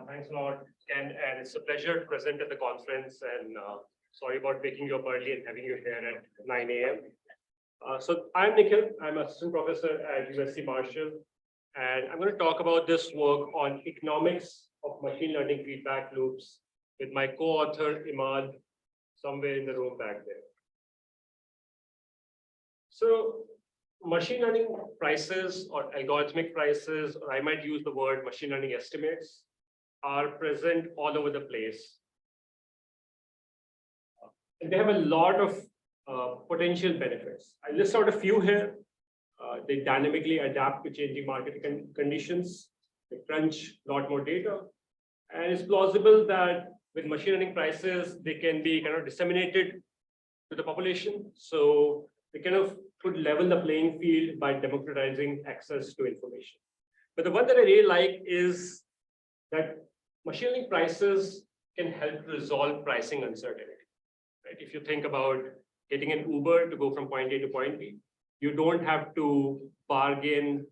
Thanks a lot, Ken, and it's a pleasure to present at the conference, and sorry about waking you up early and having you here at 9 a.m. So I'm Nikhil. I'm assistant professor at USC Marshall, and I'm going to talk about this work on economics of machine learning feedback loops with my co-author Imad, somewhere in the room back there. So machine learning prices or algorithmic prices, or I might use the word machine learning estimates, are present all over the place. And they have a lot of potential benefits. I list out a few here. They dynamically adapt to changing market conditions. They crunch a lot more data. And it's plausible that with machine learning prices, they can be kind of disseminated to the population. So they kind of could level the playing field by democratizing access to information. But the one that I really like is that machine learning prices can help resolve pricing uncertainty. Right? If you think about getting an Uber to go from point A to point B, you don't have to bargain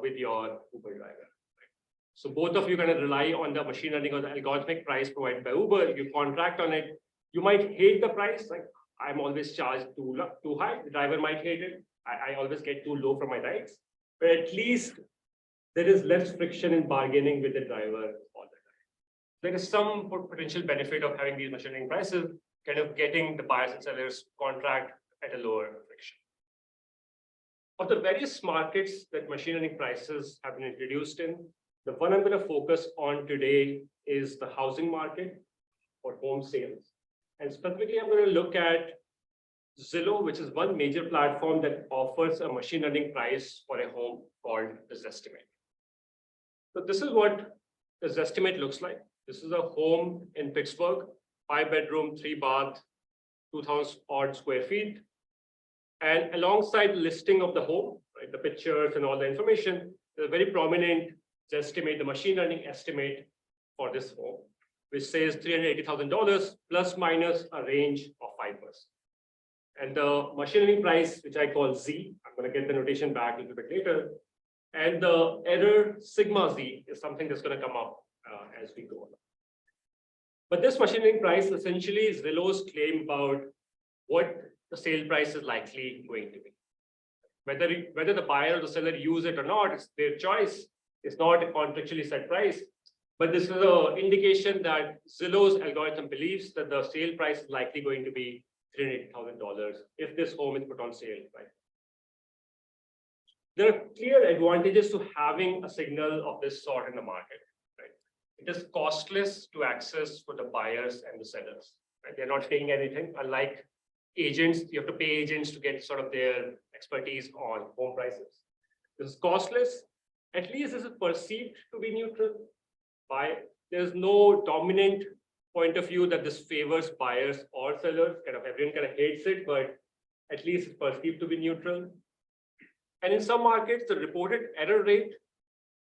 with your Uber driver. Right? So both of you kind of rely on the machine learning or the algorithmic price provided by Uber. You contract on it. You might hate the price, like I'm always charged too high. The driver might hate it. I always get too low for my rides. But at least there is less friction in bargaining with the driver all the time. There is some potential benefit of having these machine learning prices, kind of getting the buyers and sellers contract at a lower friction. Of the various markets that machine learning prices have been introduced in, the one I'm going to focus on today is the housing market or home sales. And specifically, I'm going to look at Zillow, which is one major platform that offers a machine learning price for a home called the Zestimate. So this is what the Zestimate looks like. This is a home in Pittsburgh, 5-bedroom, 3-bath, 2,000 odd square feet. And alongside the listing of the home, right, the pictures and all the information, there's a very prominent Zestimate, the machine learning estimate for this home, which says $380,000 plus minus a range of 5%. And the machine learning price, which I call Z, I'm going to get the notation back a little bit later. And the error sigma Z is something that's going to come up as we go on. But this machine learning price essentially is Zillow's claim about what the sale price is likely going to be. Whether the buyer or the seller use it or not, it's their choice. It's not a contractually set price. But this is an indication that Zillow's algorithm believes that the sale price is likely going to be $380,000 if this home is put on sale. Right? There are clear advantages to having a signal of this sort in the market. Right? It is costless to access for the buyers and the sellers. Right? They're not paying anything. Unlike agents, you have to pay agents to get sort of their expertise on home prices. This is costless. At least this is perceived to be neutral. There's no dominant point of view that this favors buyers or sellers. Kind of everyone kind of hates it, but at least it's perceived to be neutral. And in some markets, the reported error rate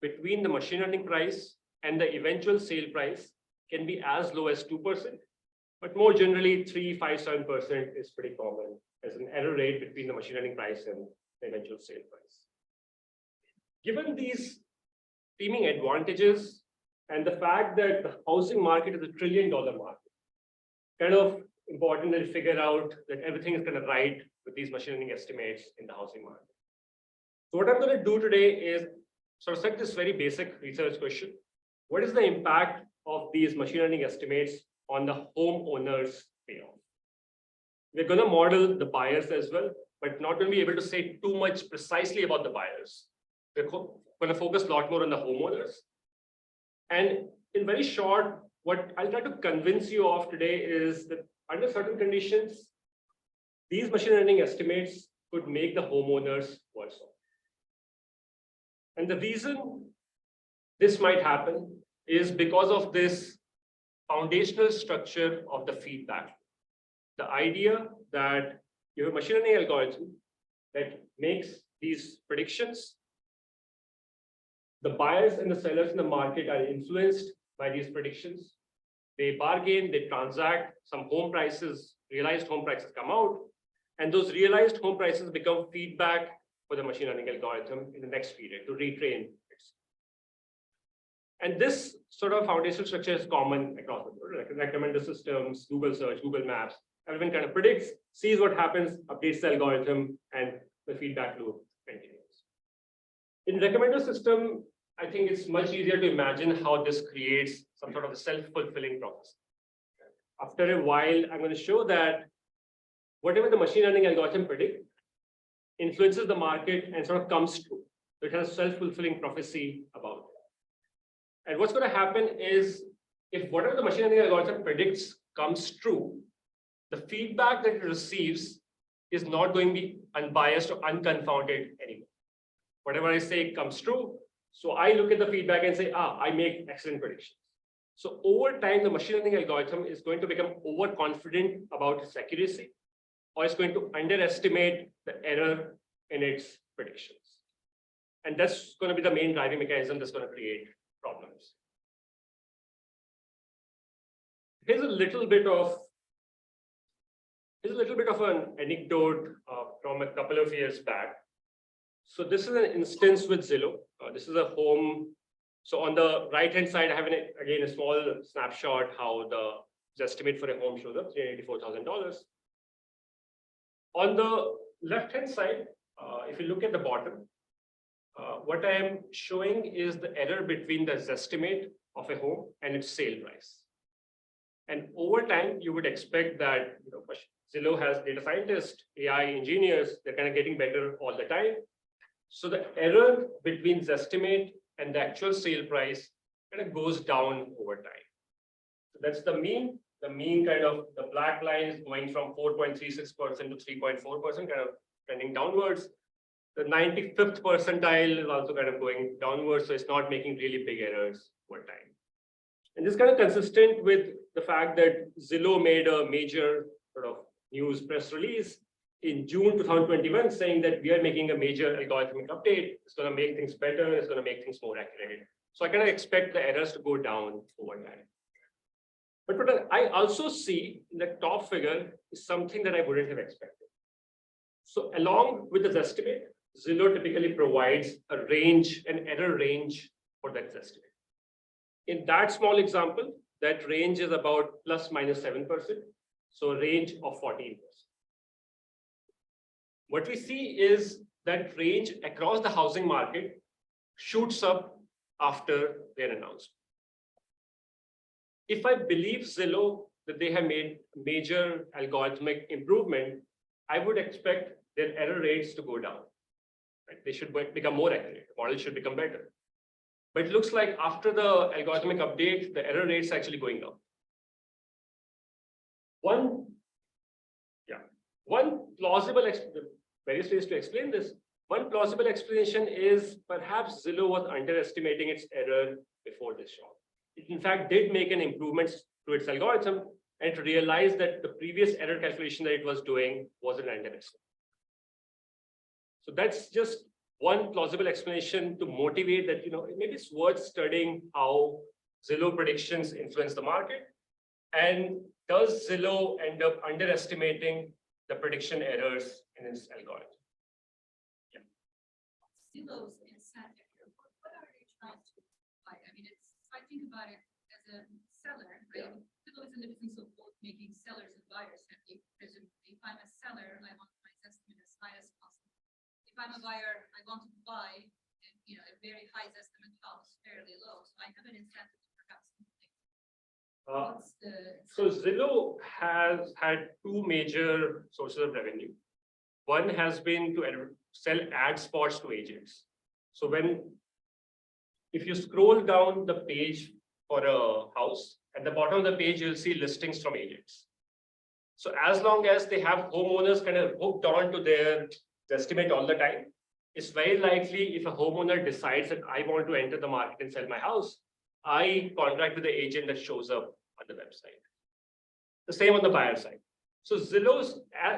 between the machine learning price and the eventual sale price can be as low as 2%. But more generally, 3, 5, 7% is pretty common as an error rate between the machine learning price and the eventual sale price. Given these seeming advantages and the fact that the housing market is a $1 trillion market, kind of important to figure out that everything is going to ride with these machine learning estimates in the housing market. So what I'm going to do today is sort of set this very basic research question. What is the impact of these machine learning estimates on the homeowner's payoff? We're going to model the buyers as well, but not going to be able to say too much precisely about the buyers. We're going to focus a lot more on the homeowners. And in very short, what I'll try to convince you of today is that under certain conditions, these machine learning estimates could make the homeowners worse off. And the reason this might happen is because of this foundational structure of the feedback. The idea that you have a machine learning algorithm that makes these predictions. The buyers and the sellers in the market are influenced by these predictions. They bargain, they transact, some home prices, realized home prices come out, and those realized home prices become feedback for the machine learning algorithm in the next period to retrain it. And this sort of foundational structure is common across the board, like recommender systems, Google search, Google Maps. Everyone kind of predicts, sees what happens, updates the algorithm, and the feedback loop continues. In recommender system, I think it's much easier to imagine how this creates some sort of a self-fulfilling process. After a while, I'm going to show that whatever the machine learning algorithm predicts influences the market and sort of comes true. So it has a self-fulfilling prophecy about it. And what's going to happen is, if whatever the machine learning algorithm predicts comes true, the feedback that it receives is not going to be unbiased or unconfounded anymore. Whatever I say comes true. So I look at the feedback and say, I make excellent predictions. So over time, the machine learning algorithm is going to become overconfident about its accuracy, or it's going to underestimate the error in its predictions. And that's going to be the main driving mechanism that's going to create problems. Here's a little bit of an anecdote from a couple of years back. So this is an instance with Zillow. This is a home. So on the right-hand side, I have again a small snapshot how the estimate for a home shows up, $384,000. On the left-hand side, if you look at the bottom, what I am showing is the error between the estimate of a home and its sale price. And over time, you would expect that Zillow has data scientists, AI engineers, they're kind of getting better all the time. So the error between the estimate and the actual sale price kind of goes down over time. So that's the mean. The mean kind of, the black line is going from 4.36% to 3.4%, kind of trending downwards. The 95th percentile is also kind of going downwards, so it's not making really big errors over time. And this is kind of consistent with the fact that Zillow made a major sort of news press release in June 2021 saying that we are making a major algorithmic update. It's going to make things better. It's going to make things more accurate. So I kind of expect the errors to go down over time. But what I also see in the top figure is something that I wouldn't have expected. So along with this estimate, Zillow typically provides a range, an error range for that estimate. In that small example, that range is about plus minus 7%. So a range of 14%. What we see is that range across the housing market shoots up after their announcement. If I believe Zillow that they have made major algorithmic improvement, I would expect their error rates to go down. Right? They should become more accurate. The model should become better. But it looks like after the algorithmic update, the error rates are actually going down. One plausible, various ways to explain this. One plausible explanation is perhaps Zillow was underestimating its error before this shock. It in fact did make an improvement to its algorithm and realized that the previous error calculation that it was doing was an underestimate. So that's just one plausible explanation to motivate that, maybe it's worth studying how Zillow predictions influence the market. And does Zillow end up underestimating the prediction errors in its algorithm? Yeah. Zillow's incentive, what are they trying to buy? I mean, I think about it as a seller, right? Yeah. Zillow is in the business of both making sellers and buyers happy. Presumably, if I'm a seller, I want my estimate as high as possible. If I'm a buyer, I want to buy, a very high estimate house fairly low. So I have an incentive to perhaps So Zillow has had two major sources of revenue. One has been to sell ad spots to agents. So if you scroll down the page for a house, at the bottom of the page, you'll see listings from agents. So as long as they have homeowners kind of hooked on to their estimate all the time, it's very likely if a homeowner decides that I want to enter the market and sell my house, I contract with the agent that shows up on the website. The same on the buyer side. So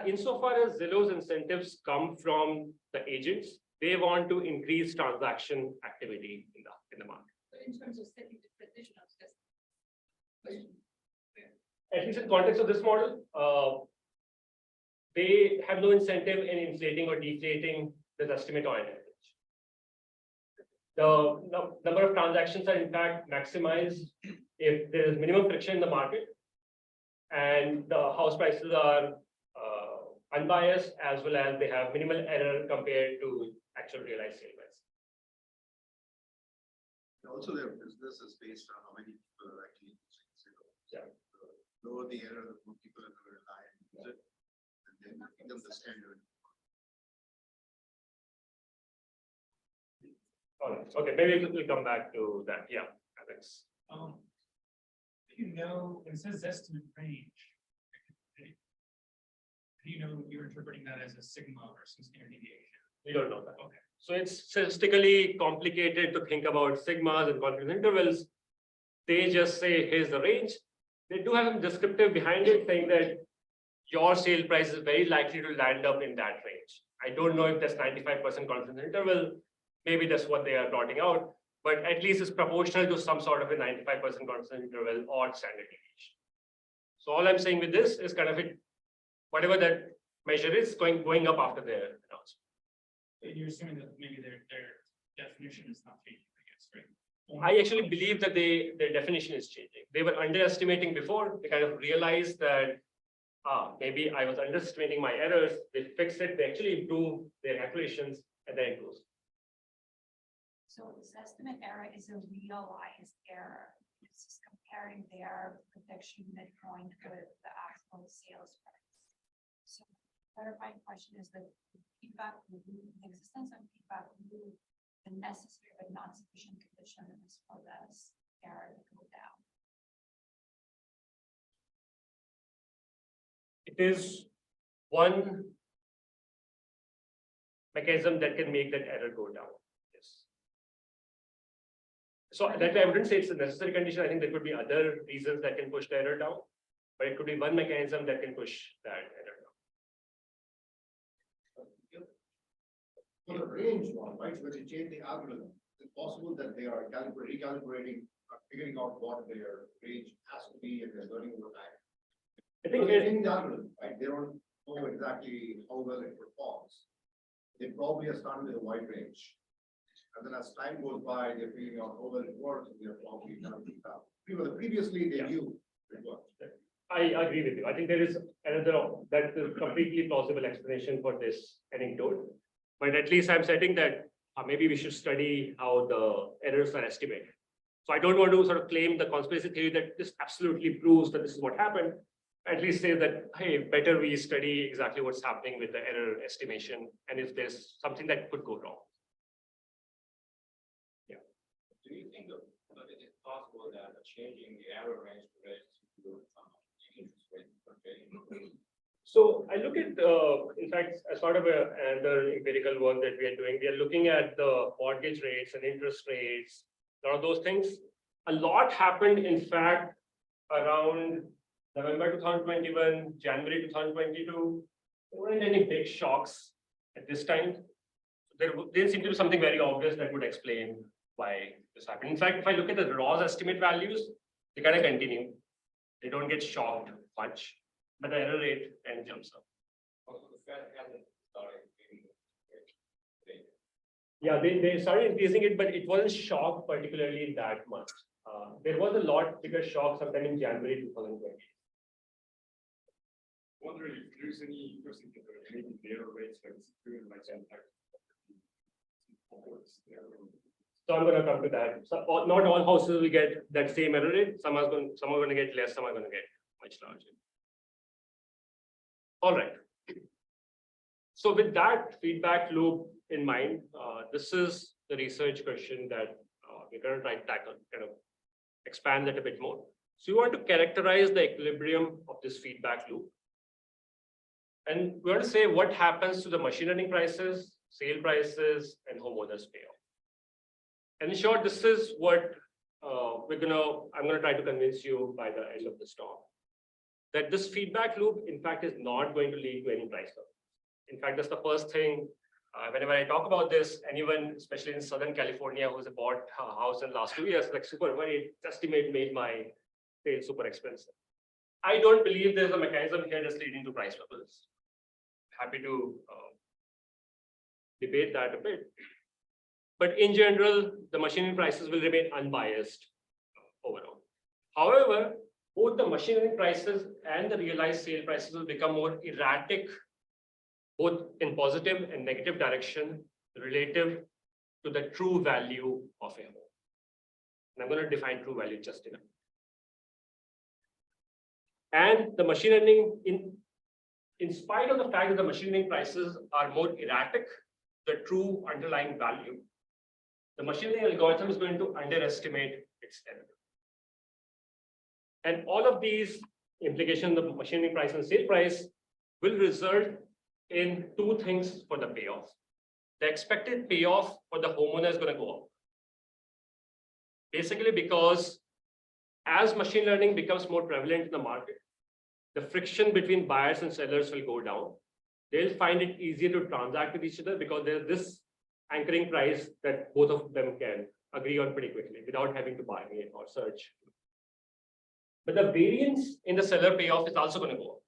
insofar as Zillow's incentives come from the agents, they want to increase transaction activity in the market. But in terms of setting the transition of testing, at least in context of this model, they have no incentive in inflating or deflating this estimate on average. The number of transactions are in fact maximized if there is minimum friction in the market and the house prices are unbiased as well as they have minimal error compared to actual realized sale price. Also, their business is based on how many people are actually using sales. Yeah. The lower the error, the more people are going to rely and use it, and then make them the standard. All right. Okay, maybe we'll come back to that. Yeah, Alex. You know, it says estimate range. Do you know you're interpreting that as a sigma or some standard deviation? We don't know that. Okay. So it's statistically complicated to think about sigmas and confidence intervals. They just say, here's the range. They do have a descriptive behind it saying that your sale price is very likely to land up in that range. I don't know if that's 95% confidence interval. Maybe that's what they are plotting out, but at least it's proportional to some sort of a 95% confidence interval or standard deviation. So all I'm saying with this is kind of it, whatever that measure is going up after their announcement. You're assuming that maybe their definition is not changing, I guess, right? I actually believe that their definition is changing. They were underestimating before. They kind of realized that maybe I was underestimating my errors. They fix it. They actually improve their calculations, and then it goes. So this estimate error is a realized error. It's just comparing their prediction midpoint with the actual sales price. So clarifying question is the feedback loop, the existence of feedback loop, the necessary but not sufficient conditions for this error to go down. It is one mechanism that can make that error go down. Yes. So that I wouldn't say it's a necessary condition. I think there could be other reasons that can push the error down, but it could be one mechanism that can push that error down. For the range one, right, when you change the algorithm, it's possible that they are recalibrating, figuring out what their range has to be, and they're learning over time. I think They're changing the algorithm, right? They don't know exactly how well it performs. They probably are starting with a wide range. And then as time goes by, they're figuring out how well it works, and they're probably kind of out. Previously, they knew it worked. I agree with you. I think there is another that is completely plausible explanation for this anecdote. But at least I'm setting that maybe we should study how the errors are estimated. So I don't want to sort of claim the conspiracy theory that this absolutely proves that this is what happened. At least say that, hey, better we study exactly what's happening with the error estimation and if there's something that could go wrong. Yeah. Do you think that it is possible that changing the error range relates to interest rate fluctuation? So I look at, in fact, as part of another empirical work that we are doing, we are looking at the mortgage rates and interest rates, a lot of those things. A lot happened, in fact, around November 2021, January 2022. There weren't any big shocks at this time. There didn't seem to be something very obvious that would explain why this happened. In fact, if I look at the raw estimate values, they kind of continue. They don't get shocked much, but the error rate then jumps up. Also, the Fed hasn't started giving rate. Yeah, they started increasing it, but it wasn't shocked particularly that much. There was a lot bigger shock sometime in January 2020. Wondering if there's any person that maybe the error rates like doing like impact. So I'm going to come to that. So not all houses will get that same error rate. Some are going to get less. Some are going to get much larger. All right. So with that feedback loop in mind, this is the research question that we're going to try to tackle, kind of expand that a bit more. So you want to characterize the equilibrium of this feedback loop. And we want to say what happens to the machine learning prices, sale prices, and homeowners payoff. And in short, this is what I'm going to try to convince you by the end of this talk, that this feedback loop, in fact, is not going to lead to any price drop. In fact, that's the first thing. Whenever I talk about this, anyone, especially in Southern California, who's bought a house in the last 2 years, like super worried, estimate made my sale super expensive. I don't believe there's a mechanism here that's leading to price bubbles. Happy to debate that a bit. But in general, the machinery prices will remain unbiased overall. However, both the machinery prices and the realized sale prices will become more erratic, both in positive and negative direction relative to the true value of a home. And I'm going to define true value just in a minute. And the machine learning, in spite of the fact that the machine learning prices are more erratic, the true underlying value, the machine learning algorithm is going to underestimate its error. And all of these implications of machine learning price and sale price will result in two things for the payoff. The expected payoff for the homeowner is going to go up. Basically, because as machine learning becomes more prevalent in the market, the friction between buyers and sellers will go down. They'll find it easier to transact with each other because there's this anchoring price that both of them can agree on pretty quickly without having to buy it or search. But the variance in the seller payoff is also going to go up.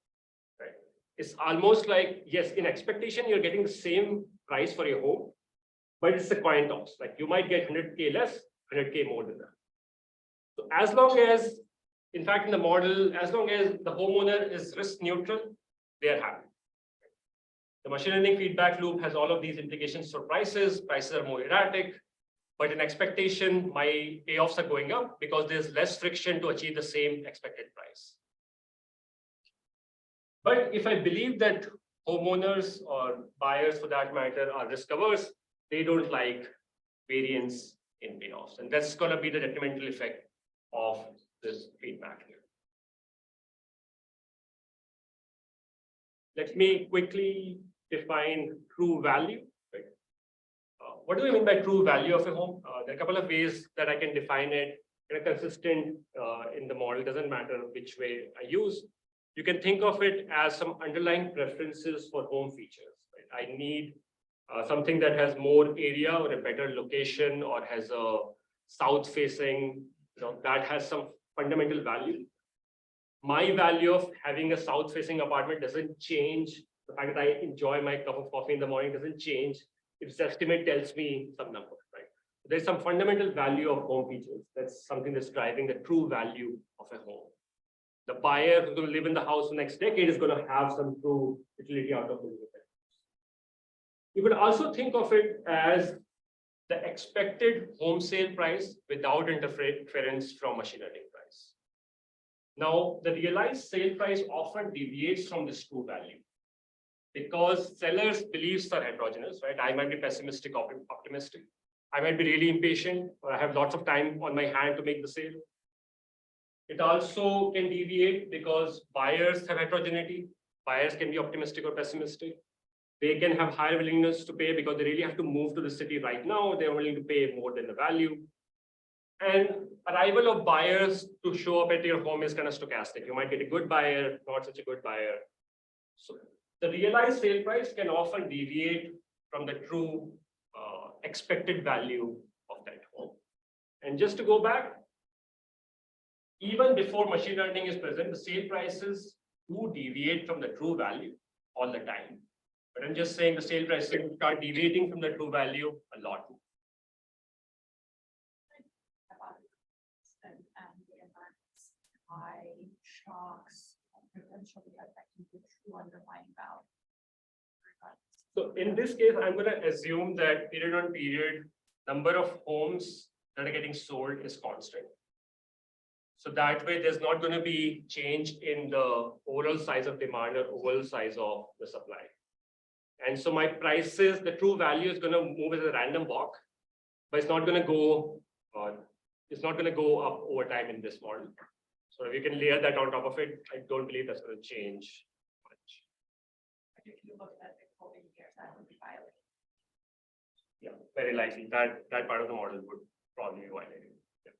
Right? It's almost like, yes, in expectation, you're getting the same price for your home, but it's a coin toss. Like you might get 100K less, 100K more than that. So as long as, in fact, in the model, as long as the homeowner is risk neutral, they are happy. The machine learning feedback loop has all of these implications for prices. Prices are more erratic, but in expectation, my payoffs are going up because there's less friction to achieve the same expected price. But if I believe that homeowners or buyers for that matter are risk averse, they don't like variance in payoffs. And that's going to be the detrimental effect of this feedback here. Let me quickly define true value. Right? What do we mean by true value of a home? There are a couple of ways that I can define it in a consistent in the model. Doesn't matter which way I use. You can think of it as some underlying preferences for home features. Right? I need something that has more area or a better location or has a south facing, that has some fundamental value. My value of having a south facing apartment doesn't change. The fact that I enjoy my cup of coffee in the morning doesn't change. Its estimate tells me some number, right? There's some fundamental value of home features. That's something that's driving the true value of a home. The buyer who's going to live in the house for the next decade is going to have some true utility out of it. You could also think of it as the expected home sale price without interference from machine learning price. Now, the realized sale price often deviates from this true value because sellers' beliefs are heterogeneous, right? I might be pessimistic or optimistic. I might be really impatient, or I have lots of time on my hand to make the sale. It also can deviate because buyers have heterogeneity. Buyers can be optimistic or pessimistic. They can have higher willingness to pay because they really have to move to the city right now. They're willing to pay more than the value. And arrival of buyers to show up at your home is kind of stochastic. You might get a good buyer, not such a good buyer. So the realized sale price can often deviate from the true expected value of that home. And just to go back, even before machine learning is present, the sale prices do deviate from the true value all the time. But I'm just saying the sale prices start deviating from the true value a lot. And the events, high shocks, potentially affecting the true underlying value. So in this case, I'm going to assume that period on period, number of homes that are getting sold is constant. So that way, there's not going to be change in the overall size of demand or overall size of the supply. And so my prices, the true value is going to move as a random walk, but it's not going to go. It's not going to go up over time in this model. So if you can layer that on top of it, I don't believe that's going to change much. If you look at the COVID years, that would be violated. Yeah, very likely that part of the model would probably be violated. Yeah.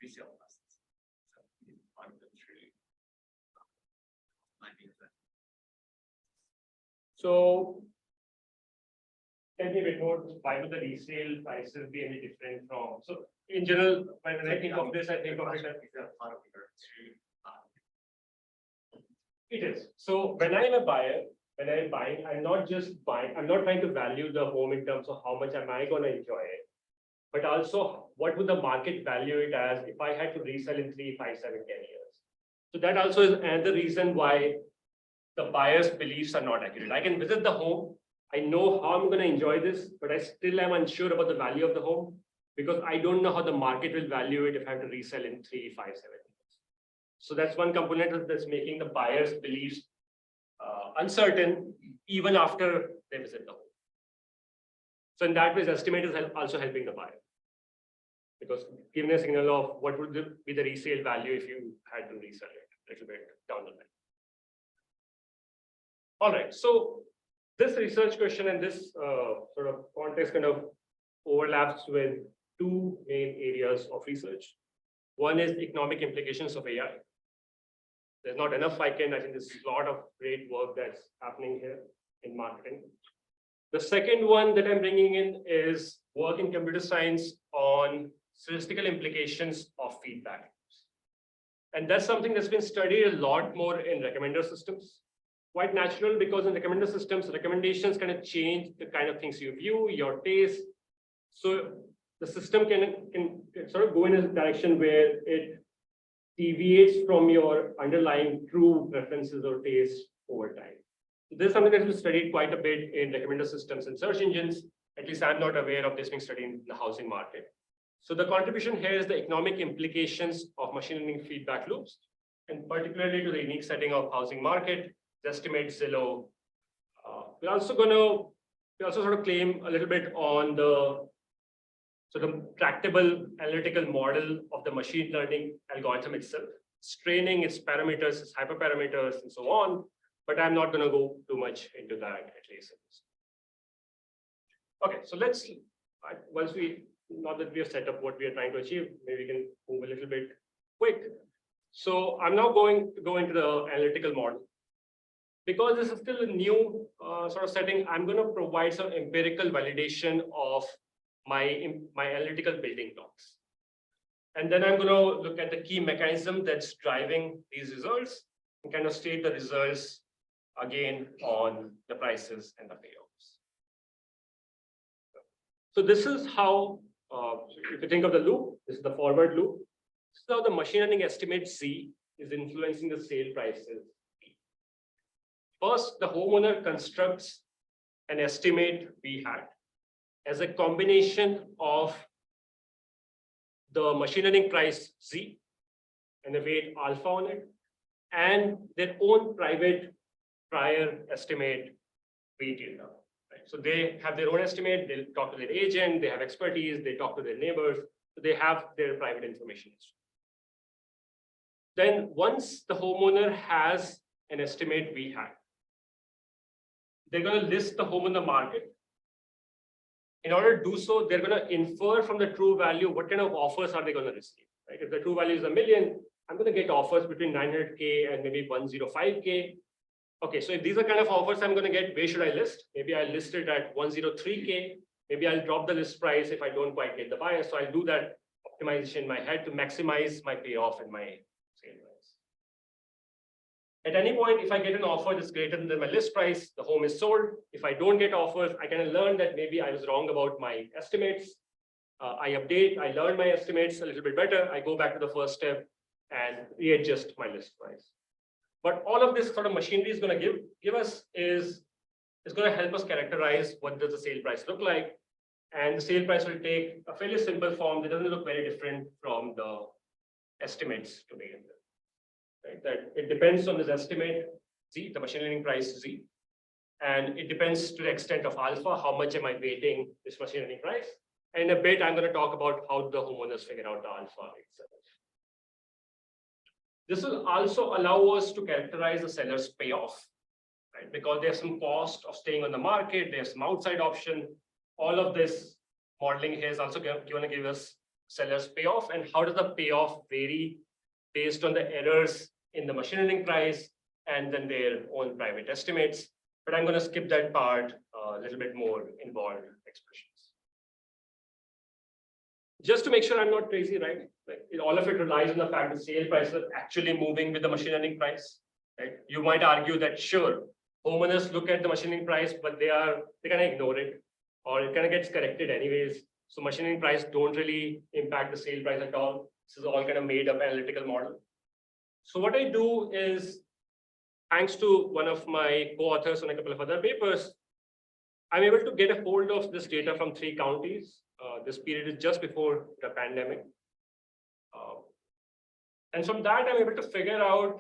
Resale prices. So part of the true. So tell me a bit more, why would the resale prices be any different from? So in general, when I think of this, I think of it as it is. So when I'm a buyer, when I'm buying, I'm not just buying, I'm not trying to value the home in terms of how much am I going to enjoy it, but also what would the market value it as if I had to resell in 3, 5, 7, 10 years. So that also is another reason why the buyer's beliefs are not accurate. I can visit the home, I know how I'm going to enjoy this, but I still am unsure about the value of the home because I don't know how the market will value it if I have to resell in 3, 5, 7 years. So that's one component that's making the buyer's beliefs uncertain even after they visit the home. So in that way, estimate is also helping the buyer because giving a signal of what would be the resale value if you had to resell it a little bit down the line. All right, so this research question and this sort of context kind of overlaps with two main areas of research. One is economic implications of AI. There's not enough I think there's a lot of great work that's happening here in marketing. The second one that I'm bringing in is work in computer science on statistical implications of feedback. And that's something that's been studied a lot more in recommender systems. Quite natural because in recommender systems, recommendations kind of change the kind of things you view, your taste. So the system can sort of go in a direction where it deviates from your underlying true preferences or tastes over time. So this is something that has been studied quite a bit in recommender systems and search engines. At least I'm not aware of this being studied in the housing market. So the contribution here is the economic implications of machine learning feedback loops, and particularly to the unique setting of housing market, the estimate Zillow. We're also sort of claim a little bit on the sort of tractable analytical model of the machine learning algorithm itself, its training, its parameters, its hyperparameters, and so on. But I'm not going to go too much into that at least. Okay, so let's, now that we have set up what we are trying to achieve, maybe we can move a little bit quick. So I'm now going to go into the analytical model. Because this is still a new sort of setting, I'm going to provide some empirical validation of my analytical building blocks. And then I'm going to look at the key mechanism that's driving these results and kind of state the results again on the prices and the payoffs. So this is how, if you think of the loop, this is the forward loop. This is how the machine learning estimate Z is influencing the sale prices. First, the homeowner constructs an estimate we had as a combination of the machine learning price Z and the weight alpha on it, and their own private prior estimate V data. Right? So they have their own estimate, they'll talk to their agent, they have expertise, they talk to their neighbors, so they have their private information. Then once the homeowner has an estimate we had, they're going to list the home on the market. In order to do so, they're going to infer from the true value what kind of offers are they going to receive. Right? If the true value is $1 million, I'm going to get offers between 900K and maybe 105K. Okay, so if these are kind of offers I'm going to get, where should I list? Maybe I'll list it at 103K. Maybe I'll drop the list price if I don't quite get the buyer. So I'll do that optimization in my head to maximize my payoff and my sale price. At any point, if I get an offer that's greater than my list price, the home is sold. If I don't get offers, I can learn that maybe I was wrong about my estimates. I learn my estimates a little bit better. I go back to the first step and readjust my list price. But all of this sort of machinery is going to give us is going to help us characterize what does the sale price look like. And the sale price will take a fairly simple form that doesn't look very different from the estimates to begin with. Right? That it depends on this estimate Z, the machine learning price Z, and it depends to the extent of alpha, how much am I weighting this machine learning price. And in a bit, I'm going to talk about how the homeowners figure out the alpha itself. This will also allow us to characterize the seller's payoff, right? Because there's some cost of staying on the market, there's some outside option. All of this modeling here is also going to give us seller's payoff, and how does the payoff vary based on the errors in the machine learning price and then their own private estimates. But I'm going to skip that part, a little bit more involved expressions. Just to make sure I'm not crazy, right? Like, all of it relies on the fact that sale prices are actually moving with the machine learning price. Right? You might argue that, sure, homeowners look at the machine learning price, but they kind of ignore it, or it kind of gets corrected anyways. So machine learning price don't really impact the sale price at all. This is all kind of made up analytical model. So what I do is, thanks to one of my co-authors on a couple of other papers, I'm able to get a hold of this data from 3 counties. This period is just before the pandemic. And from that, I'm able to figure out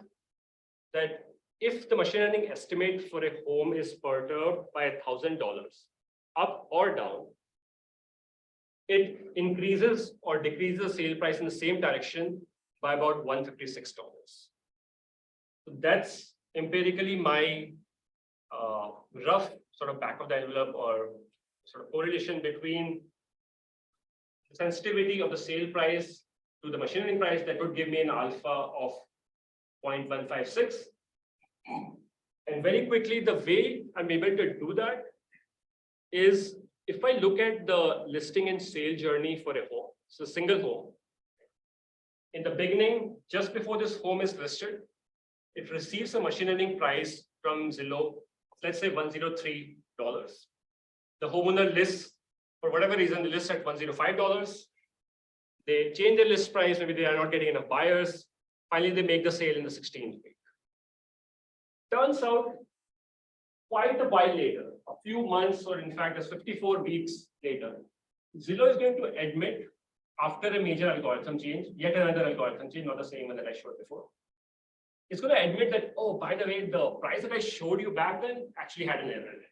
that if the machine learning estimate for a home is perturbed by $1,000, up or down, it increases or decreases the sale price in the same direction by about $156. So that's empirically my rough sort of back of the envelope or sort of correlation between the sensitivity of the sale price to the machine learning price that would give me an alpha of 0.156. And very quickly, the way I'm able to do that is if I look at the listing and sale journey for a home, so a single home, in the beginning, just before this home is listed, it receives a machine learning price from Zillow, let's say $103. The homeowner lists, for whatever reason, they list at $105. They change their list price, maybe they are not getting enough buyers. Finally, they make the sale in the 16th week. Turns out, quite a while later, a few months, or in fact, 54 weeks later, Zillow is going to admit, after a major algorithm change, yet another algorithm change, not the same one that I showed before, it's going to admit that, oh, by the way, the price that I showed you back then actually had an error in it.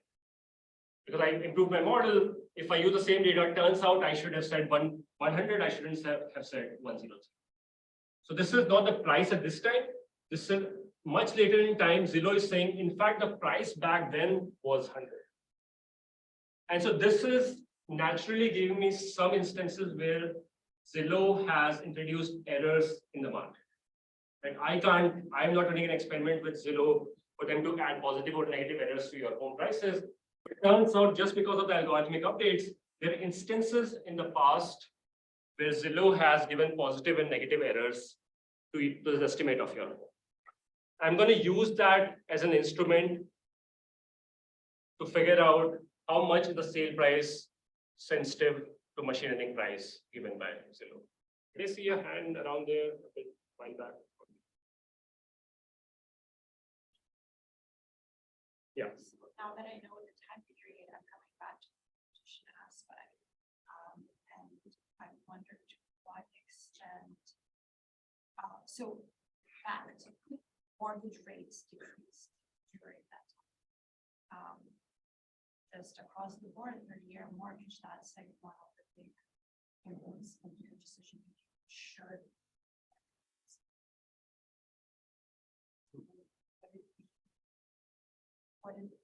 Because I improved my model. If I use the same data, it turns out I should have said 100, I shouldn't have said 103. So this is not the price at this time. This is much later in time. Zillow is saying, in fact, the price back then was 100. And so this is naturally giving me some instances where Zillow has introduced errors in the market. And I'm not running an experiment with Zillow for them to add positive or negative errors to your home prices. But it turns out just because of the algorithmic updates, there are instances in the past where Zillow has given positive and negative errors to the estimate of your home. I'm going to use that as an instrument to figure out how much is the sale price sensitive to machine learning price given by Zillow. Can you see a hand around there? Okay, find that. Yeah. Now that I know the time period, I'm coming back to the competition aspect. And I wondered to what extent, so fact, mortgage rates decreased during that time. Just across the board, 30-year mortgage, that's like one of the big influence of your decision. Should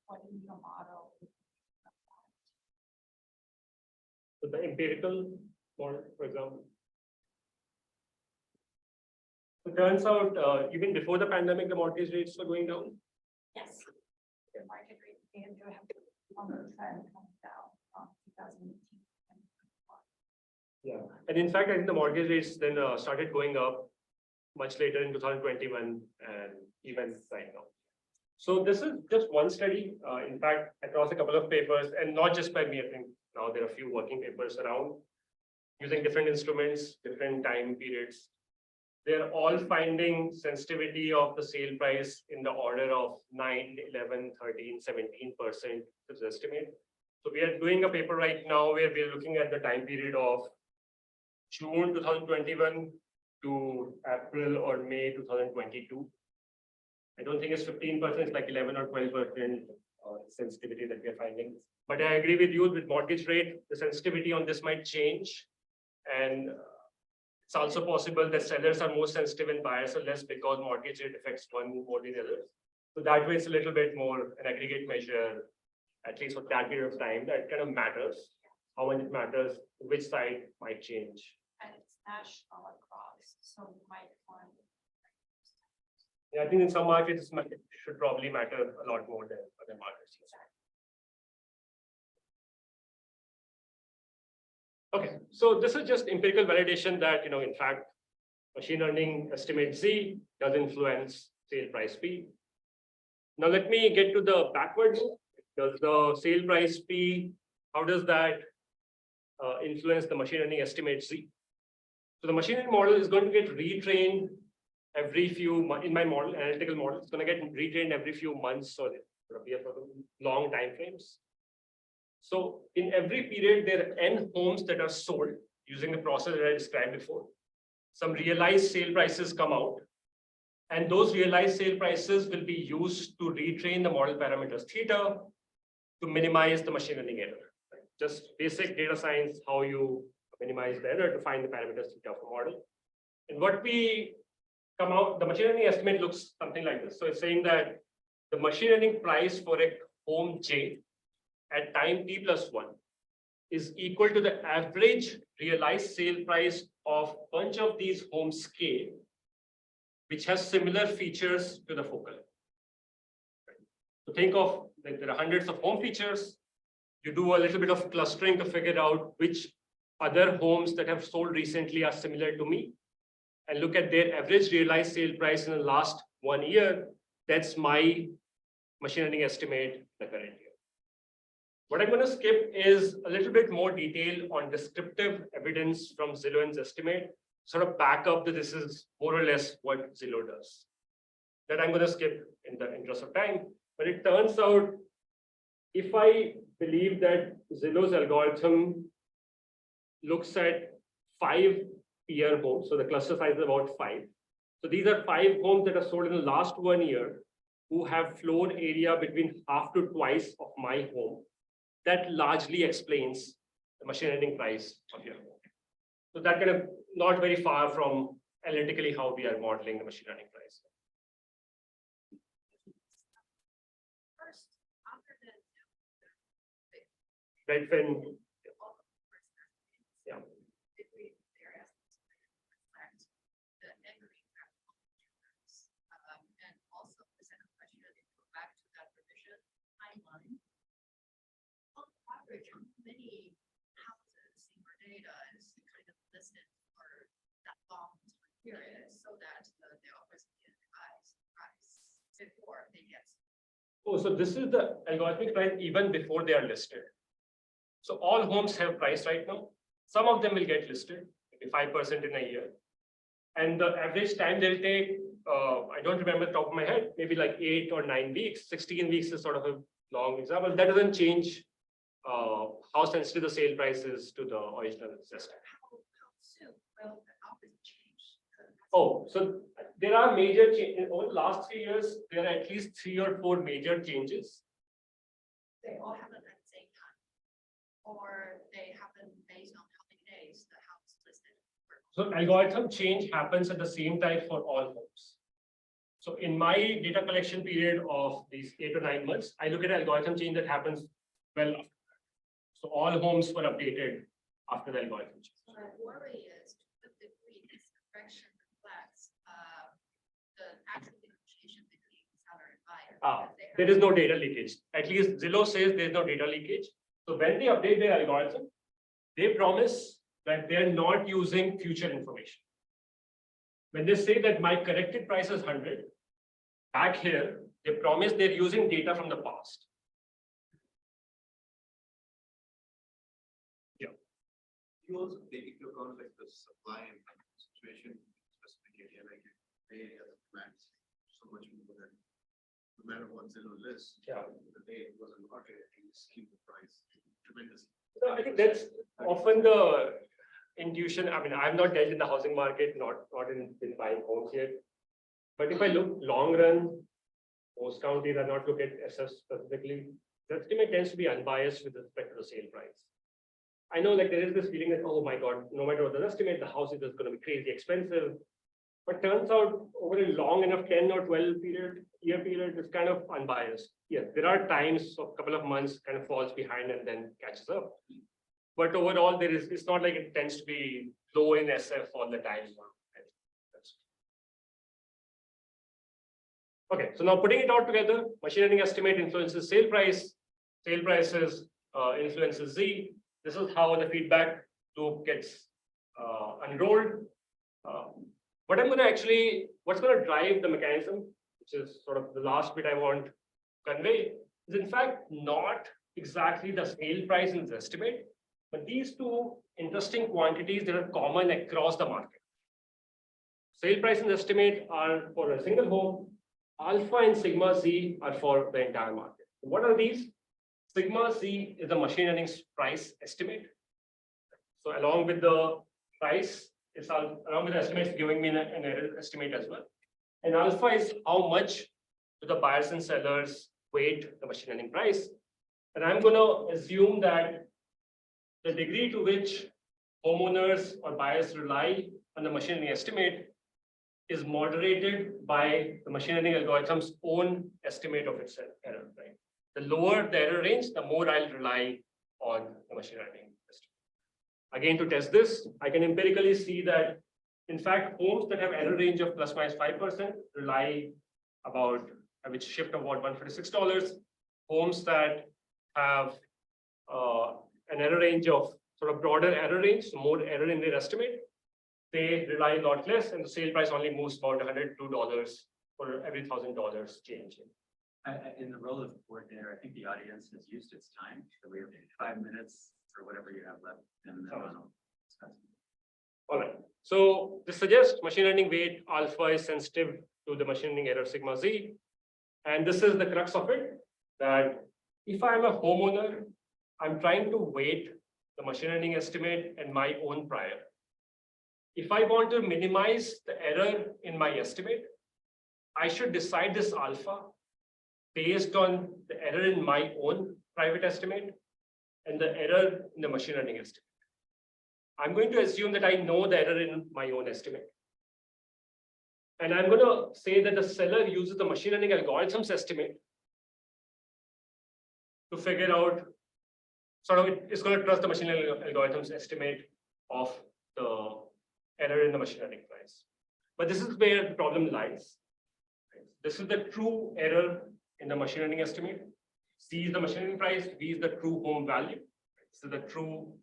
what in your model? So the empirical model, for example. It turns out even before the pandemic, the mortgage rates were going down. Yes. The market rate began to have on the trend coming down from 2018. Yeah, and in fact, I think the mortgage rates then started going up much later in 2021 and even right now. So this is just one study, in fact, across a couple of papers, and not just by me. I think now there are a few working papers around using different instruments, different time periods. They're all finding sensitivity of the sale price in the order of 9, 11, 13, 17% is estimate. So we are doing a paper right now where we're looking at the time period of June 2021 to April or May 2022. I don't think it's 15%, it's like 11 or 12% sensitivity that we are finding. But I agree with you with mortgage rate, the sensitivity on this might change. And it's also possible that sellers are more sensitive and buyers are less because mortgage rate affects one more than the other. So that way it's a little bit more an aggregate measure, at least for that period of time, that kind of matters. How much it matters, which side might change. And it's national across, so you might find. Yeah, I think in some markets it should probably matter a lot more than other markets. Okay, so this is just empirical validation that, in fact, machine learning estimate Z does influence sale price P. Now let me get to the backward loop. Does the sale price P, how does that influence the machine learning estimate Z? So the machine learning model is going to get retrained every few in my model, analytical model, it's going to get retrained every few months or long time frames. So in every period, there are n homes that are sold using the process that I described before. Some realized sale prices come out, and those realized sale prices will be used to retrain the model parameters theta to minimize the machine learning error. Just basic data science, how you minimize the error to find the parameters theta of a model. And what we come out, the machine learning estimate looks something like this. So it's saying that the machine learning price for a home J at time t plus 1 is equal to the average realized sale price of a bunch of these homes K, which has similar features to the focal. So think of like there are hundreds of home features. You do a little bit of clustering to figure out which other homes that have sold recently are similar to me, and look at their average realized sale price in the last 1 year. That's my machine learning estimate the current year. What I'm going to skip is a little bit more detail on descriptive evidence from Zillow's estimate, sort of back up that this is more or less what Zillow does. That I'm going to skip in the interest of time. But it turns out, if I believe that Zillow's algorithm looks at 5 peer homes, so the cluster size is about 5. So these are 5 homes that are sold in the last 1 year who have floor area between half to twice of my home. That largely explains the machine learning price of your home. So that kind of not very far from analytically how we are modeling the machine learning price. First, after the Redfin, yeah. And also the second question, if you go back to that revision timeline, on average, how many houses in your data is kind of listed for that long time period so that they always get the price before they get. Oh, so this is the algorithmic price even before they are listed. So all homes have price right now. Some of them will get listed, maybe 5% in a year. And the average time they'll take, I don't remember the top of my head, maybe like 8 or 9 weeks. 16 weeks is sort of a long example. That doesn't change how sensitive the sale price is to the original system. How soon will the algorithm change? Oh, so there are major changes. Over the last 3 years, there are at least 3 or 4 major changes. They all happen at the same time, or they happen based on how many days the house is listed. So algorithm change happens at the same time for all homes. So in my data collection period of these 8 or 9 months, I look at algorithm change that happens well after that. So all homes were updated after the algorithm change. So my worry is to what degree this correction reflects the actual negotiation between seller and buyer. There is no data leakage. At least Zillow says there's no data leakage. So when they update their algorithm, they promise that they're not using future information. When they say that my corrected price is 100, back here, they promise they're using data from the past. Yeah. You also take into account like the supply and situation specific area, like the area of plants, so much more than no matter what Zillow lists. Yeah. The day it was a market, it just keep the price tremendously. So I think that's often the intuition. I mean, I'm not dealt in the housing market, not in buying homes yet. But if I look long run, most counties are not look at SF specifically. The estimate tends to be unbiased with respect to the sale price. I know like there is this feeling that, oh my God, no matter what the estimate, the house is just going to be crazy expensive. But turns out over a long enough 10 or 12 year period, it's kind of unbiased. Yes, there are times of a couple of months kind of falls behind and then catches up. But overall, it's not like it tends to be low in SF all the time. Okay, so now putting it all together, machine learning estimate influences sale price, sale prices influences Z. This is how the feedback loop gets unrolled. What's going to drive the mechanism, which is sort of the last bit I want convey is in fact not exactly the sale price in this estimate, but these two interesting quantities that are common across the market. Sale price and estimate are for a single home, alpha and sigma Z are for the entire market. What are these? Sigma Z is the machine learning price estimate. So along with the price, it's along with the estimates giving me an error estimate as well. And alpha is how much do the buyers and sellers weight the machine learning price. And I'm going to assume that the degree to which homeowners or buyers rely on the machine learning estimate is moderated by the machine learning algorithm's own estimate of its error, right? The lower the error range, the more I'll rely on the machine learning estimate. Again, to test this, I can empirically see that, in fact, homes that have error range of plus minus 5% rely about a which shift of about $146. Homes that have an error range of sort of broader error range, so more error in their estimate, they rely a lot less, and the sale price only moves about $102 for every $1,000 change. In the role of coordinator, I think the audience has used its time, so we have 5 minutes or whatever you have left, and then I'll discuss. All right. So this suggests machine learning weight alpha is sensitive to the machine learning error sigma Z, and this is the crux of it. That if I'm a homeowner, I'm trying to weight the machine learning estimate and my own prior. If I want to minimize the error in my estimate, I should decide this alpha based on the error in my own private estimate and the error in the machine learning estimate. I'm going to assume that I know the error in my own estimate. And I'm going to say that the seller uses the machine learning algorithm's estimate to figure out, sort of, it's going to trust the machine learning algorithm's estimate of the error in the machine learning price. But this is where the problem lies. This is the true error in the machine learning estimate. C is the machine learning price, V is the true home value. This is the true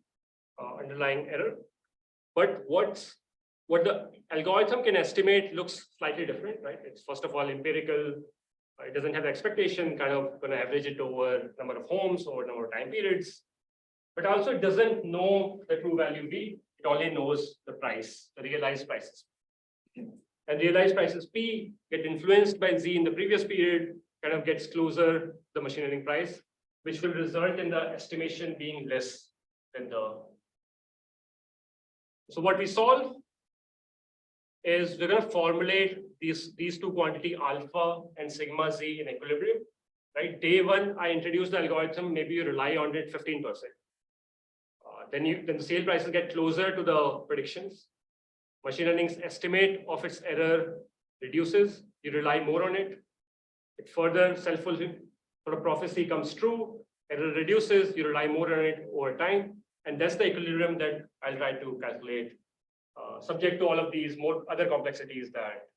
underlying error. But what the algorithm can estimate looks slightly different, right? It's first of all empirical. It doesn't have expectation, kind of going to average it over number of homes or number of time periods. But also it doesn't know the true value V. It only knows the price, the realized prices. And realized prices P get influenced by Z in the previous period, kind of gets closer to the machine learning price, which will result in the estimation being less than the. So what we solve is we're going to formulate these two quantity alpha and sigma Z in equilibrium, right? Day one, I introduce the algorithm, maybe you rely on it 15%. Then the sale prices get closer to the predictions. Machine learning's estimate of its error reduces. You rely more on it. It further self-fulfilling sort of prophecy comes true. Error reduces. You rely more on it over time, and that's the equilibrium that I'll try to calculate, subject to all of these more other complexities that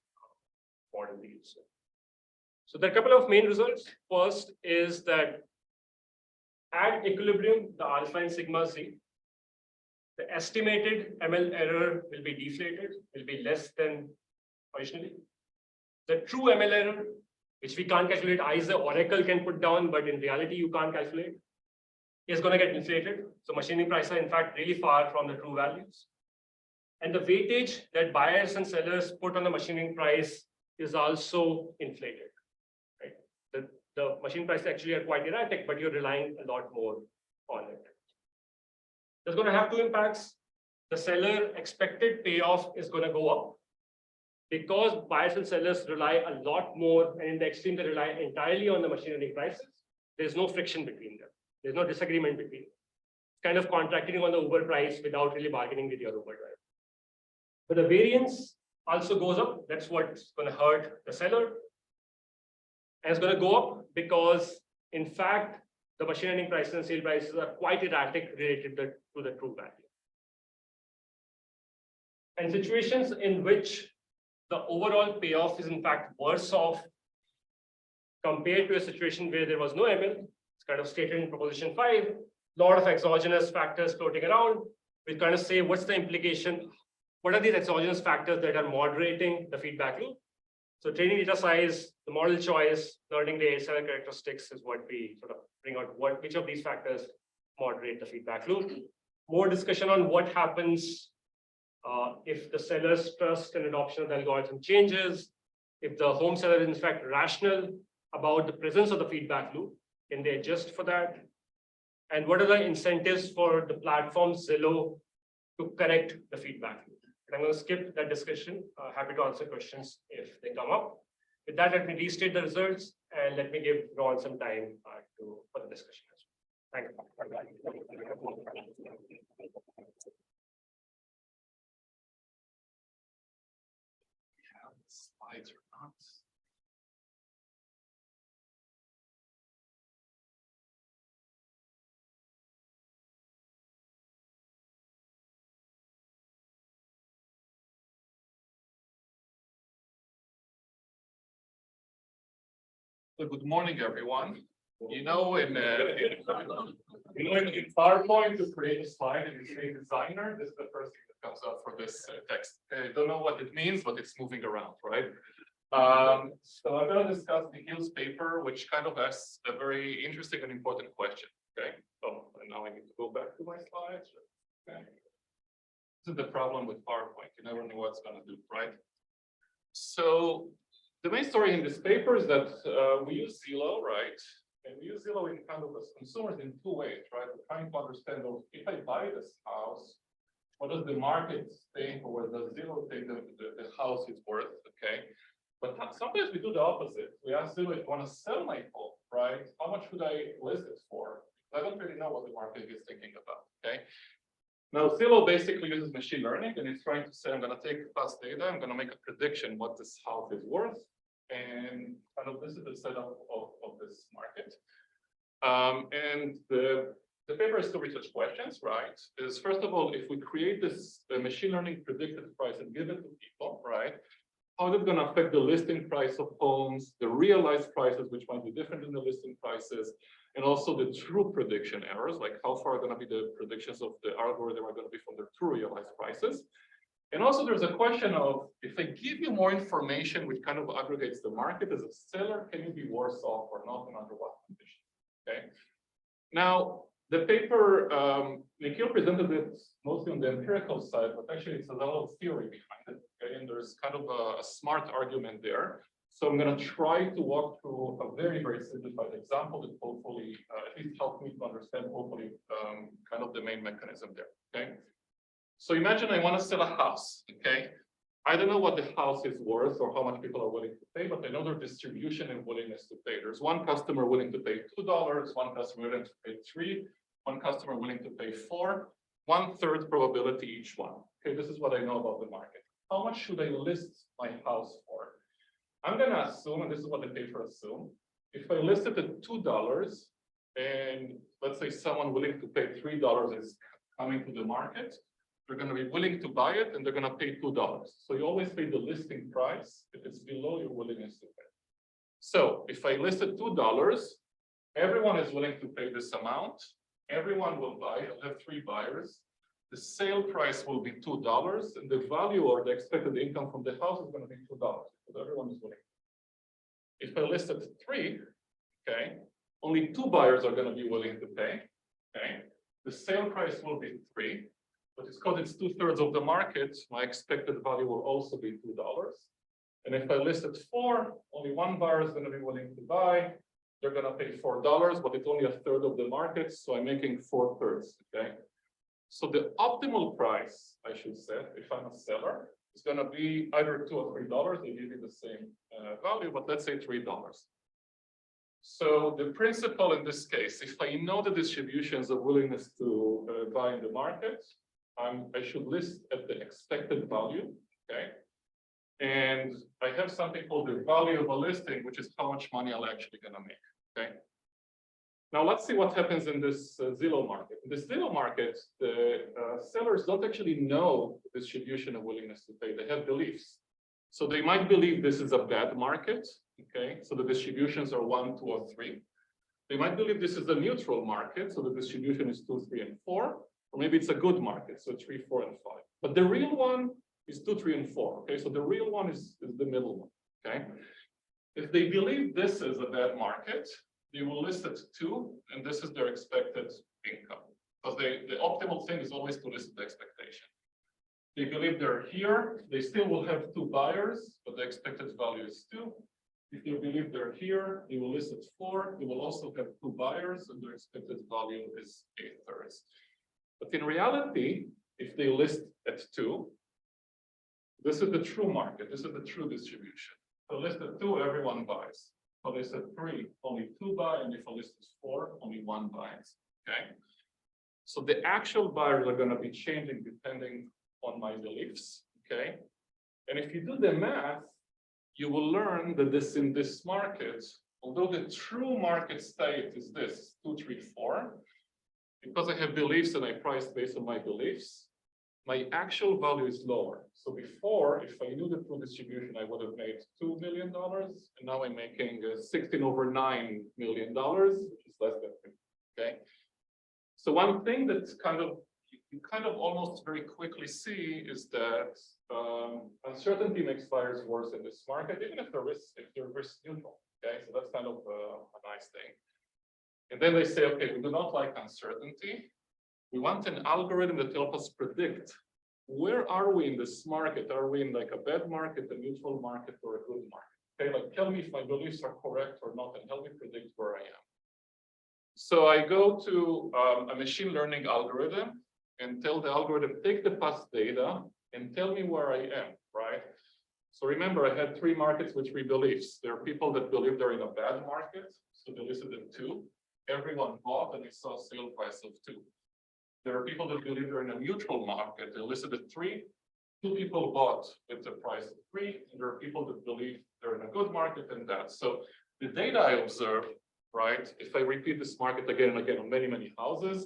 Wharton deals with. So there are a couple of main results. First is that at equilibrium, the alpha and sigma Z, the estimated ML error will be deflated, will be less than originally. The true ML error, which we can't calculate, either Oracle can put down, but in reality you can't calculate, is going to get inflated. So machine learning prices are in fact really far from the true values. And the weightage that buyers and sellers put on the machine learning price is also inflated. Right? The machine prices actually are quite erratic, but you're relying a lot more on it. That's going to have two impacts. The seller expected payoff is going to go up because buyers and sellers rely a lot more, and in the extreme, they rely entirely on the machine learning prices. There's no friction between them. There's no disagreement between them. It's kind of contracting on the Uber price without really bargaining with your Uber driver. But the variance also goes up. That's what's going to hurt the seller. And it's going to go up because, in fact, the machine learning prices and sale prices are quite erratic related to the true value. And situations in which the overall payoff is in fact worse off compared to a situation where there was no ML, it's kind of stated in proposition 5, a lot of exogenous factors floating around. We kind of say, what's the implication? What are these exogenous factors that are moderating the feedback loop? So training data size, the model choice, learning the seller characteristics is what we sort of bring out, which of these factors moderate the feedback loop. More discussion on what happens if the seller's trust and adoption of the algorithm changes, if the home seller is in fact rational about the presence of the feedback loop, can they adjust for that? And what are the incentives for the platform Zillow to correct the feedback loop? And I'm going to skip that discussion. Happy to answer questions if they come up. With that, let me restate the results and let me give Ron some time for the discussion. Thank you. Slides or not. So good morning, everyone. You know, in PowerPoint to create a slide and you say designer, this is the first thing that comes up for this text. I don't know what it means, but it's moving around, right? So I'm going to discuss Nikhil's paper, which kind of asks a very interesting and important question. Okay. Oh, and now I need to go back to my slides. Okay. This is the problem with PowerPoint. You never know what it's going to do, right? So the main story in this paper is that we use Zillow, right? And we use Zillow in kind of as consumers in two ways, right? We're trying to understand, well, if I buy this house, what does the market think, or what does Zillow think the house is worth, okay? But sometimes we do the opposite. We ask Zillow, if I want to sell my home, right? How much should I list it for? I don't really know what the market is thinking about, okay? Now, Zillow basically uses machine learning, and it's trying to say, I'm going to take past data, I'm going to make a prediction what this house is worth, and kind of this is the setup of this market. And the paper has two research questions, right? Is first of all, if we create this machine learning predicted price and give it to people, right? How is it going to affect the listing price of homes, the realized prices, which might be different than the listing prices, and also the true prediction errors, like how far are going to be the predictions of the algorithm are going to be from the true realized prices. And also there's a question of, if I give you more information, which kind of aggregates the market as a seller, can you be worse off or not, and under what conditions, okay? Now, the paper, Nikhil presented it mostly on the empirical side, but actually it's a lot of theory behind it, okay? And there's kind of a smart argument there. So I'm going to try to walk through a very, very simplified example that hopefully at least help me to understand, hopefully, kind of the main mechanism there, okay? So imagine I want to sell a house, okay? I don't know what the house is worth or how much people are willing to pay, but I know their distribution and willingness to pay. There's one customer willing to pay $2, one customer willing to pay $3, one customer willing to pay $4, 1/3 probability each one. Okay, this is what I know about the market. How much should I list my house for? I'm going to assume, and this is what the paper assumes, if I list it at $2 and let's say someone willing to pay $3 is coming to the market, they're going to be willing to buy it and they're going to pay $2. So you always pay the listing price if it's below your willingness to pay. So if I listed $2, everyone is willing to pay this amount. Everyone will buy. I'll have 3 buyers. The sale price will be $2, and the value or the expected income from the house is going to be $2 because everyone is willing. If I listed 3, okay, only 2 buyers are going to be willing to pay. Okay, the sale price will be 3. But it's because it's 2/3 of the market, my expected value will also be $2. And if I listed 4, only 1 buyer is going to be willing to buy. They're going to pay $4, but it's only 1/3 of the market, so I'm making 4/3. Okay. So the optimal price I should set, if I'm a seller, is going to be either $2 or $3. They give you the same value, but let's say $3. So the principle in this case, if I know the distributions of willingness to buy in the market, I should list at the expected value, okay? And I have something called the value of a listing, which is how much money I'm actually going to make, okay? Now let's see what happens in this Zillow market. In this Zillow market, the sellers don't actually know the distribution of willingness to pay. They have beliefs. So they might believe this is a bad market, okay? So the distributions are 1, 2, or 3. They might believe this is a neutral market, so the distribution is 2, 3, and 4. Or maybe it's a good market, so 3, 4, and 5. But the real one is 2, 3, and 4. Okay, so the real one is the middle one. okay? If they believe this is a bad market, they will list at 2, and this is their expected income. Because the optimal thing is always to list the expectation. They believe they're here, they still will have 2 buyers, but the expected value is 2. If they believe they're here, they will list at 4, they will also have 2 buyers, and their expected value is 8/3. But in reality, if they list at 2, this is the true market, this is the true distribution. So list at 2, everyone buys. So list at 3, only 2 buy, and if a list is 4, only 1 buys. Okay. So the actual buyers are going to be changing depending on my beliefs. Okay. And if you do the math, you will learn that in this market, although the true market state is this 2, 3, 4, because I have beliefs and I price based on my beliefs, my actual value is lower. So before, if I knew the true distribution, I would have made $2 million, and now I'm making $16/9 million, which is less than 50. Okay. So one thing that's you kind of almost very quickly see is that uncertainty makes buyers worse in this market, even if they're risk neutral. Okay, so that's kind of a nice thing. And then they say, okay, we do not like uncertainty. We want an algorithm that helps us predict where are we in this market? Are we in like a bad market, a neutral market, or a good market? Okay, like tell me if my beliefs are correct or not, and help me predict where I am. So I go to a machine learning algorithm and tell the algorithm, take the past data and tell me where I am, right? So remember, I had 3 markets with 3 beliefs. There are people that believe they're in a bad market, so they listed at 2. Everyone bought and they saw a sale price of 2. There are people that believe they're in a neutral market, they listed at 3. 2 people bought with the price of 3, and there are people that believe they're in a good market and that. So the data I observe, right, if I repeat this market again and again on many, many houses,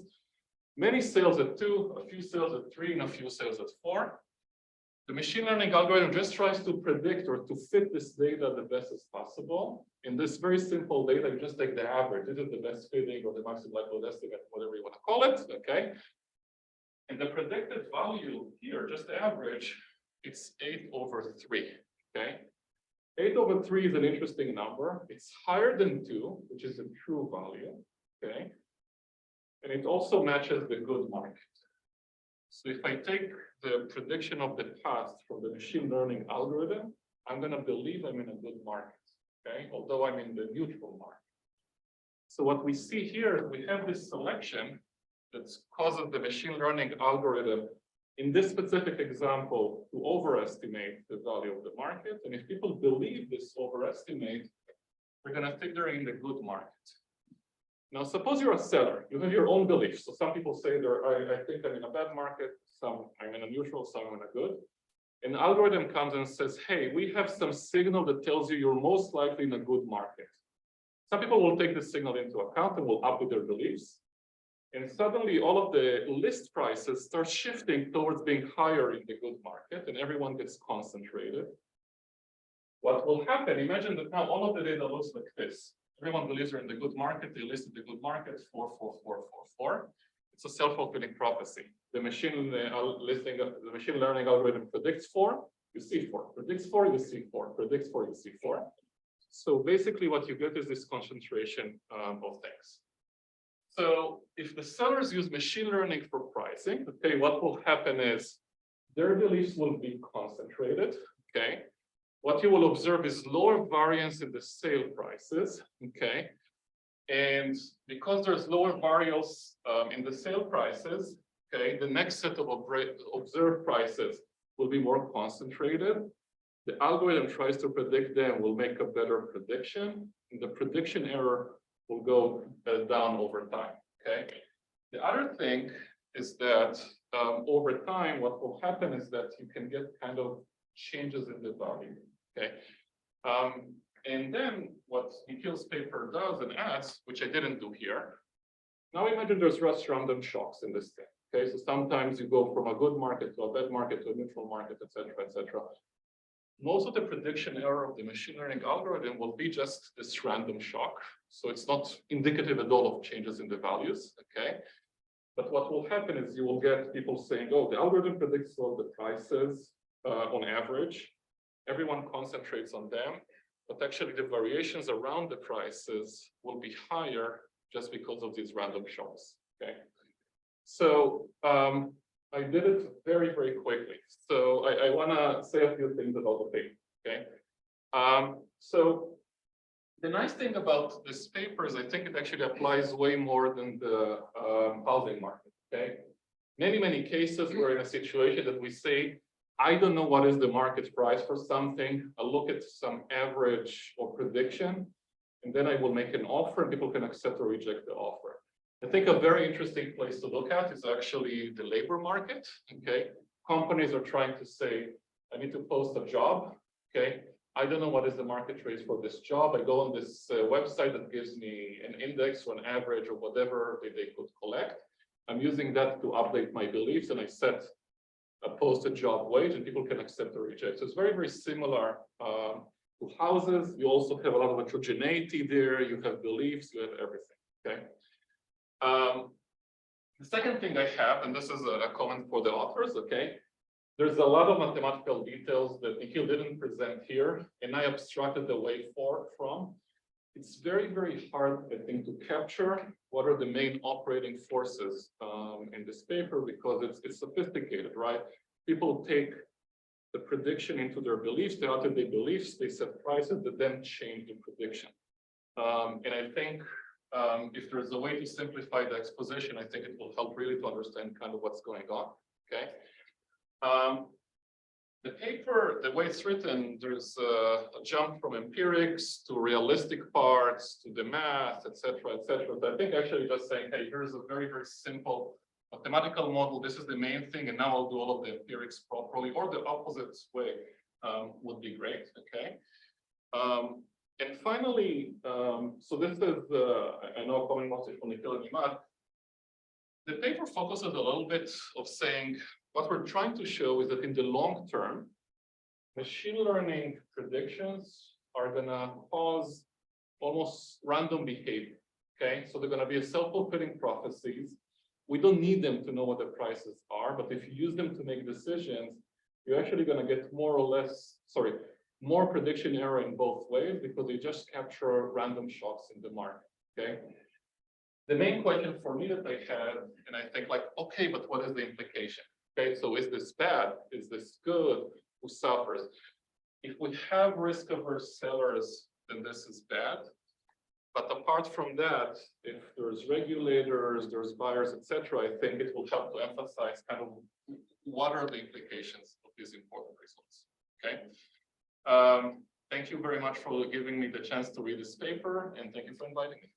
many sales at 2, a few sales at 3, and a few sales at 4. The machine learning algorithm just tries to predict or to fit this data the best as possible. In this very simple data, you just take the average. This is the best fitting or the maximum likelihood estimate, whatever you want to call it, okay? And the predicted value here, just the average, it's 8/3, okay? 8/3 is an interesting number. It's higher than 2, which is a true value, okay? And it also matches the good market. So if I take the prediction of the past from the machine learning algorithm, I'm going to believe I'm in a good market, okay? Although I'm in the neutral market. So what we see here is we have this selection that causes the machine learning algorithm, in this specific example, to overestimate the value of the market. And if people believe this overestimate, we're going to think they're in the good market. Now, suppose you're a seller, you have your own beliefs. So some people say I think I'm in a bad market, some I'm in a neutral, some I'm in a good. An algorithm comes and says, hey, we have some signal that tells you you're most likely in a good market. Some people will take this signal into account and will update their beliefs. And suddenly all of the list prices start shifting towards being higher in the good market, and everyone gets concentrated. What will happen, imagine that now all of the data looks like this. Everyone believes they're in the good market. They listed the good market 4, 4, 4, 4, 4. It's a self-fulfilling prophecy. The machine learning algorithm predicts 4, you see 4. Predicts 4, you see 4. Predicts 4, you see 4. So basically, what you get is this concentration of things. So if the sellers use machine learning for pricing, okay, what will happen is their beliefs will be concentrated. Okay. What you will observe is lower variance in the sale prices, okay? And because there's lower variance in the sale prices, okay, the next set of observed prices will be more concentrated. The algorithm tries to predict them, will make a better prediction, and the prediction error will go down over time, okay? The other thing is that over time, what will happen is that you can get kind of changes in the value. Okay, and then what Nikhil's paper does and adds, which I didn't do here. Now imagine there's just random shocks in this thing. Okay, so sometimes you go from a good market to a bad market to a neutral market, etc., etc. Most of the prediction error of the machine learning algorithm will be just this random shock. So it's not indicative at all of changes in the values. Okay, but what will happen is you will get people saying, oh, the algorithm predicts all the prices on average. Everyone concentrates on them. but actually the variations around the prices will be higher just because of these random shocks, okay? So I did it very, very quickly. So I wanna say a few things about the paper, okay? So the nice thing about this paper is I think it actually applies way more than the housing market, okay? Many cases we're in a situation that we say, I don't know what is the market price for something. I'll look at some average or prediction, and then I will make an offer and people can accept or reject the offer. I think a very interesting place to look at is actually the labor market, okay? Companies are trying to say, I need to post a job, okay? I don't know what is the market rate for this job. I go on this website that gives me an index or an average or whatever they could collect. I'm using that to update my beliefs, and I set a posted job wage and people can accept or reject. So it's very, very similar to houses. You also have a lot of heterogeneity there. You have beliefs, you have everything, okay? The second thing I have, and this is a comment for the authors, okay? There's a lot of mathematical details that Nikhil didn't present here, and I abstracted away from. It's very, very hard, I think, to capture what are the main operating forces in this paper because it's sophisticated, right? People take the prediction into their beliefs, they alter their beliefs, they set prices that then change the prediction. And I think if there's a way to simplify the exposition, I think it will help really to understand kind of what's going on, okay? The paper, the way it's written, there's a jump from empirics to realistic parts to the math, etc., etc. So I think actually just saying, hey, here's a very, very simple mathematical model. This is the main thing, and now I'll do all of the empirics properly, or the opposite way would be great. Okay. And finally, so this is I know coming mostly from Nikhil and Imad. The paper focuses a little bit of saying what we're trying to show is that in the long term, machine learning predictions are going to cause almost random behavior. Okay, so they're going to be self-fulfilling prophecies. We don't need them to know what the prices are, but if you use them to make decisions, you're actually going to get more prediction error in both ways because they just capture random shocks in the market. Okay. The main question for me that I had, and I think like, okay, but what is the implication? Okay, so is this bad? Is this good? Who suffers? If we have risk-averse sellers, then this is bad. But apart from that, if there's regulators, there's buyers, etc., I think it will help to emphasize kind of what are the implications of these important results. Okay. Thank you very much for giving me the chance to read this paper, and thank you for inviting me.